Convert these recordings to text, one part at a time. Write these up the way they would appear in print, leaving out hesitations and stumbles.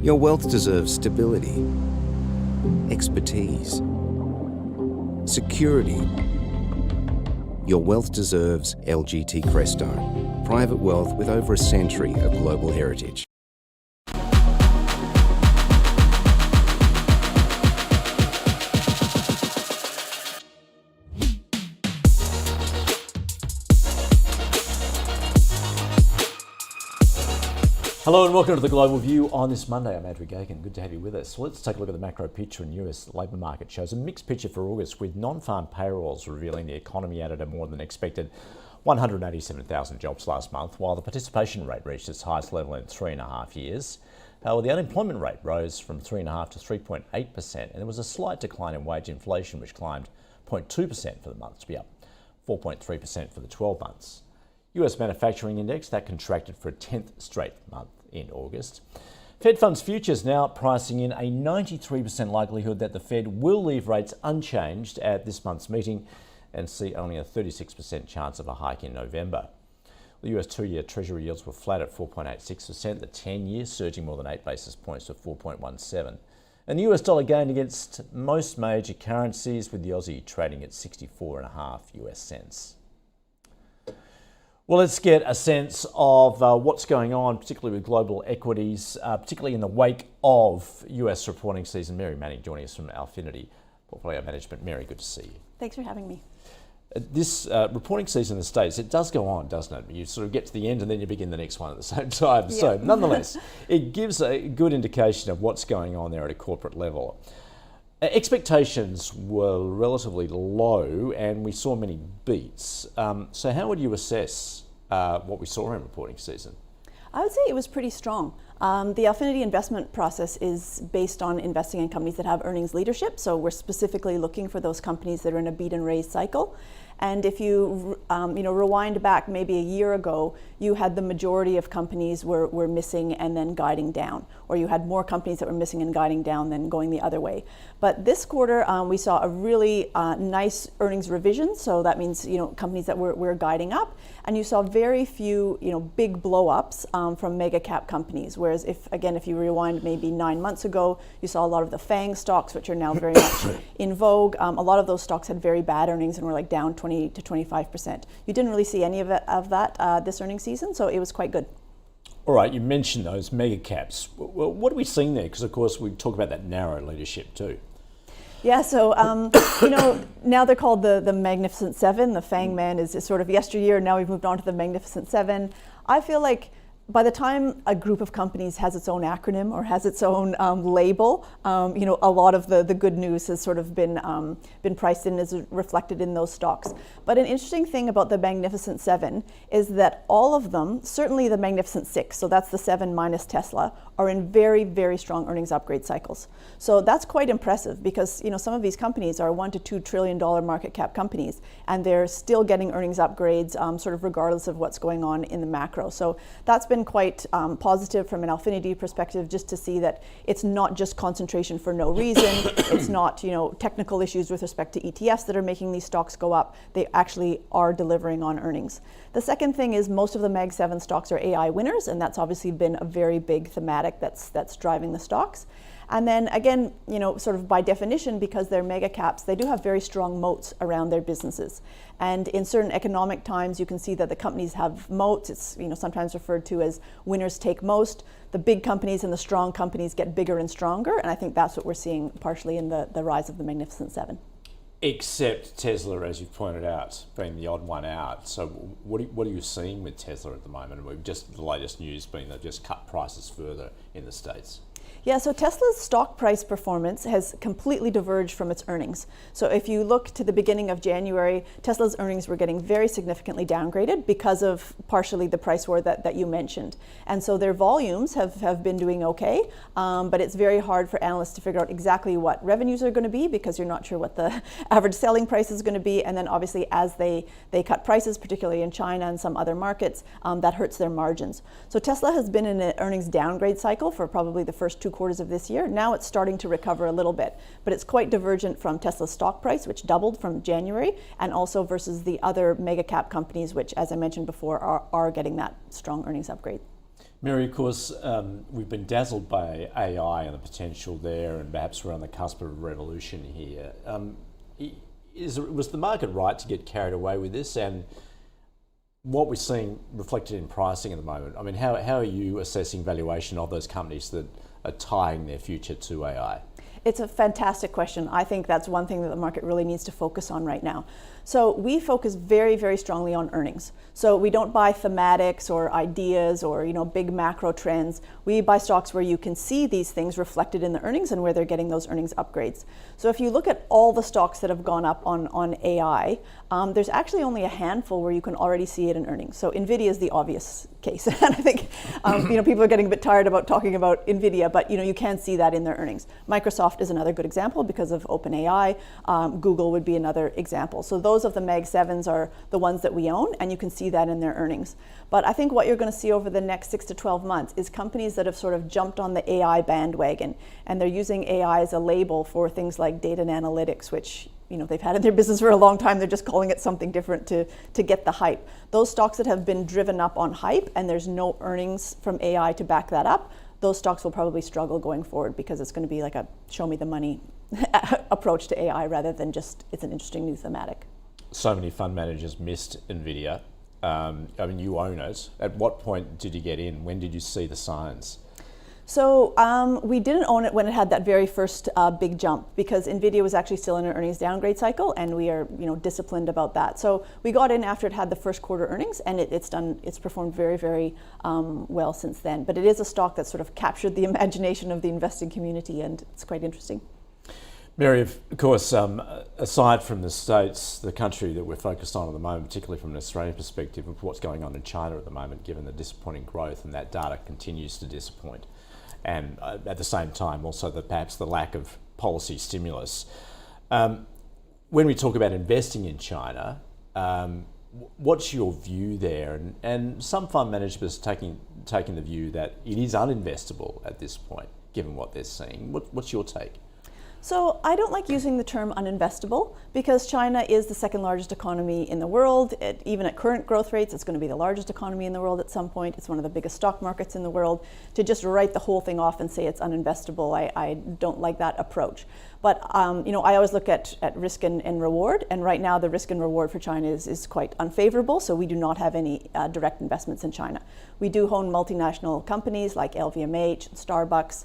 Your wealth deserves stability, expertise, security. Your wealth deserves LGT Crestone, private wealth with over a century of global heritage. Hello and welcome to the Global View on this Monday. I'm Andrew Gagan. Good to have you with us. Well, let's take a look at the macro picture. In US labour market shows a mixed picture for August, with non-farm payrolls revealing the economy added a more than expected 187,000 jobs last month, while the participation rate reached its highest level in 3.5 years. However, the unemployment rate rose from 3.5% to 3.8%, and there was a slight decline in wage inflation, which climbed 0.2% for the month to be up 4.3% for the 12 months. US manufacturing index, that contracted for a 10th straight month in August. Fed funds futures now pricing in a 93% likelihood that the Fed will leave rates unchanged at this month's meeting and see only a 36% chance of a hike in November. The US 2-year Treasury yields were flat at 4.86%, the 10-year surging more than 8 basis points to 4.17%. And the US dollar gained against most major currencies, with the Aussie trading at 64.5 US cents. Well, let's get a sense of what's going on, particularly with global equities, particularly in the wake of US reporting season. Mary Manning joining us from Alphinity Portfolio Management. Mary, good to see you. Thanks for having me. This reporting season in the States, it does go on, doesn't it? You sort of get to the end and then you begin the next one at the same time. Yeah. So nonetheless, it gives a good indication of what's going on there at a corporate level. Expectations were relatively low and we saw many beats. So how would you assess what we saw in reporting season? I would say it was pretty strong. The Alphinity investment process is based on investing in companies that have earnings leadership. So we're specifically looking for those companies that are in a beat and raise cycle. And if you rewind back maybe a year ago, you had the majority of companies were missing and then guiding down, or you had more companies that were missing and guiding down than going the other way. But this quarter, we saw a really nice earnings revision. So that means companies that were guiding up, and you saw very few big blow-ups from mega cap companies. Whereas if you rewind maybe 9 months ago, you saw a lot of the FANG stocks, which are now very much in vogue. A lot of those stocks had very bad earnings and were like down 20 to 25%. You didn't really see any of that this earnings season, so it was quite good. All right, you mentioned those mega caps. Well, what are we seeing there? Because of course we talk about that narrow leadership too. Yeah, so now they're called the Magnificent Seven. The FANG man is sort of yesteryear. Now we've moved on to the Magnificent Seven. I feel like by the time a group of companies has its own acronym or has its own label, a lot of the good news has sort of been priced in, is reflected in those stocks. But an interesting thing about the Magnificent Seven is that all of them, certainly the Magnificent Six, so that's the 7 minus Tesla, are in very, very strong earnings upgrade cycles. So that's quite impressive because some of these companies are $1 to $2 trillion market cap companies, and they're still getting earnings upgrades sort of regardless of what's going on in the macro. So that's been quite positive from an Alphinity perspective, just to see that it's not just concentration for no reason. It's not technical issues with respect to ETFs that are making these stocks go up. They actually are delivering on earnings. The second thing is most of the Mag 7 stocks are AI winners, and that's obviously been a very big thematic that's driving the stocks. And then again, sort of by definition, because they're mega caps, they do have very strong moats around their businesses. And in certain economic times, you can see that the companies have moats. It's sometimes referred to as winners take most. The big companies and the strong companies get bigger and stronger, and I think that's what we're seeing partially in the rise of the Magnificent Seven. Except Tesla, as you've pointed out, being the odd one out. So what are you seeing with Tesla at the moment? We've just, the latest news being they've just cut prices further in the States. Yeah, so Tesla's stock price performance has completely diverged from its earnings. So if you look to the beginning of January, Tesla's earnings were getting very significantly downgraded because of partially the price war that you mentioned. And so their volumes have been doing okay, but it's very hard for analysts to figure out exactly what revenues are going to be because you're not sure what the average selling price is going to be. And then obviously as they cut prices, particularly in China and some other markets, that hurts their margins. So Tesla has been in an earnings downgrade cycle for probably the first 2 quarters of this year. Now it's starting to recover a little bit, but it's quite divergent from Tesla's stock price, which doubled from January, and also versus the other mega cap companies, which, as I mentioned before, are getting that strong earnings upgrade. Mary, of course, we've been dazzled by AI and the potential there, and perhaps we're on the cusp of a revolution here. Was the market right to get carried away with this? And what we're seeing reflected in pricing at the moment, I mean, how are you assessing valuation of those companies that are tying their future to AI? It's a fantastic question. I think that's one thing that the market really needs to focus on right now. So we focus very, very strongly on earnings. So we don't buy thematics or ideas or big macro trends. We buy stocks where you can see these things reflected in the earnings and where they're getting those earnings upgrades. So if you look at all the stocks that have gone up on AI, there's actually only a handful where you can already see it in earnings. So NVIDIA is the obvious case. And I think people are getting a bit tired about talking about NVIDIA, but you can see that in their earnings. Microsoft is another good example because of OpenAI. Google would be another example. So those of the Mag 7s are the ones that we own, and you can see that in their earnings. But I think what you're going to see over the next 6 to 12 months is companies that have sort of jumped on the AI bandwagon, and they're using AI as a label for things like data and analytics, which they've had in their business for a long time. They're just calling it something different to get the hype. Those stocks that have been driven up on hype and there's no earnings from AI to back that up, those stocks will probably struggle going forward because it's going to be like a show me the money approach to AI rather than just it's an interesting new thematic. So many fund managers missed NVIDIA. You own it. At what point did you get in? When did you see the signs? So we didn't own it when it had that very first big jump because NVIDIA was actually still in an earnings downgrade cycle, and we are disciplined about that. So we got in after it had the first quarter earnings, and it's performed very, very well since then. But it is a stock that sort of captured the imagination of the investing community, and it's quite interesting. Mary, of course, aside from the States, the country that we're focused on at the moment, particularly from an Australian perspective, of what's going on in China at the moment, given the disappointing growth, and that data continues to disappoint. And at the same time, also perhaps the lack of policy stimulus. When we talk about investing in China, what's your view there? And some fund managers taking the view that it is uninvestable at this point, given what they're seeing. What's your take? So I don't like using the term uninvestable because China is the second largest economy in the world. Even at current growth rates, it's going to be the largest economy in the world at some point. It's one of the biggest stock markets in the world. To just write the whole thing off and say it's uninvestable, I don't like that approach. But I always look at risk and reward, and right now the risk and reward for China is quite unfavorable, so we do not have any direct investments in China. We do own multinational companies like LVMH and Starbucks,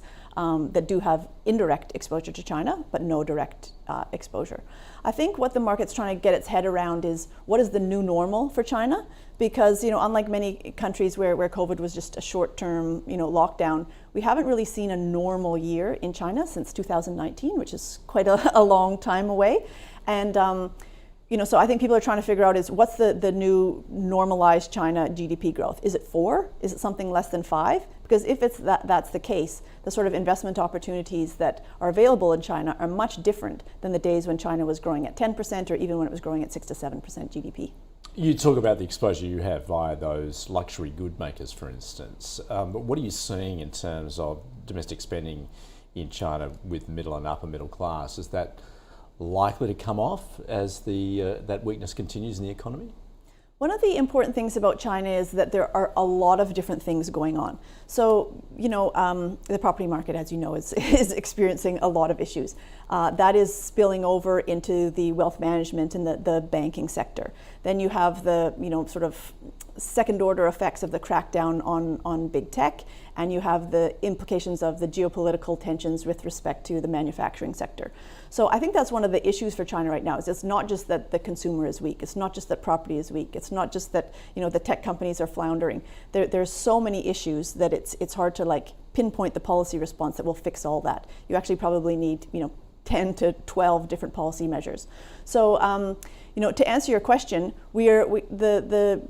that do have indirect exposure to China, but no direct exposure. I think what the market's trying to get its head around is what is the new normal for China? Because unlike many countries where COVID was just a short-term lockdown, we haven't really seen a normal year in China since 2019, which is quite a long time away. And so I think people are trying to figure out is what's the new normalized China GDP growth? Is it 4? Is it something less than 5? Because if that's the case, the sort of investment opportunities that are available in China are much different than the days when China was growing at 10% or even when it was growing at 6 to 7% GDP. You talk about the exposure you have via those luxury good makers, for instance. But what are you seeing in terms of domestic spending in China with middle and upper middle class? Is that likely to come off as that weakness continues in the economy? One of the important things about China is that there are a lot of different things going on. So, the property market, as you know, is experiencing a lot of issues. That is spilling over into the wealth management and the banking sector. Then you have the, sort of second order effects of the crackdown on big tech, and you have the implications of the geopolitical tensions with respect to the manufacturing sector. So I think that's one of the issues for China right now is it's not just that the consumer is weak, it's not just that property is weak, it's not just that the tech companies are floundering. There's so many issues that it's hard to pinpoint the policy response that will fix all that. You actually probably need 10 to 12 different policy measures. So to answer your question, the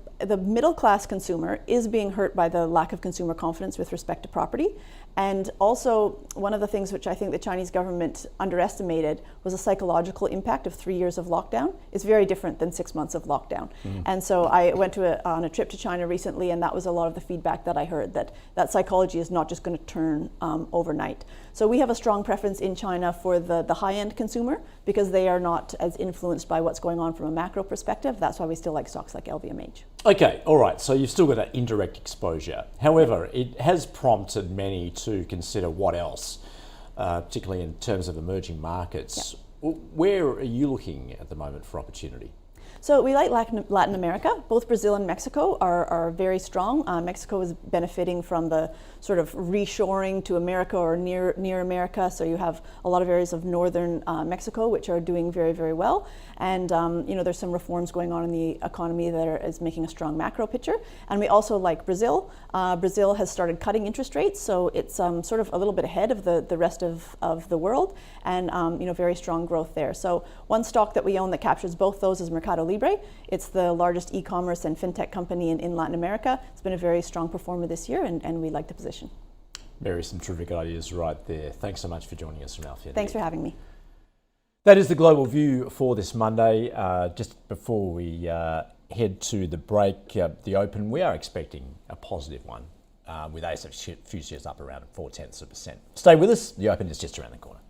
middle class consumer is being hurt by the lack of consumer confidence with respect to property. And also, one of the things which I think the Chinese government underestimated was the psychological impact of 3 years of lockdown. It's very different than 6 months of lockdown. Mm-hmm. And so I went on a trip to China recently, and that was a lot of the feedback that I heard, that psychology is not just going to turn overnight. So we have a strong preference in China for the high-end consumer because they are not as influenced by what's going on from a macro perspective. That's why we still like stocks like LVMH. Okay, all right. So you've still got that indirect exposure. However, it has prompted many to consider what else, particularly in terms of emerging markets. Yeah. Where are you looking at the moment for opportunity? So we like Latin America. Both Brazil and Mexico are very strong. Mexico is benefiting from the sort of reshoring to America or near America. So you have a lot of areas of northern Mexico which are doing very, very well. And there's some reforms going on in the economy that is making a strong macro picture. And we also like Brazil. Brazil has started cutting interest rates, so it's sort of a little bit ahead of the rest of the world, and very strong growth there. So one stock that we own that captures both those is Mercado Libre. It's the largest e-commerce and fintech company in Latin America. It's been a very strong performer this year, and we like the position. Mary, some terrific ideas right there. Thanks so much for joining us from Alphinity. Thanks for having me. That is the global view for this Monday. Just before we head to the break, the open, we are expecting a positive one with ASX futures up around 0.4%. Stay with us. The open is just around the corner.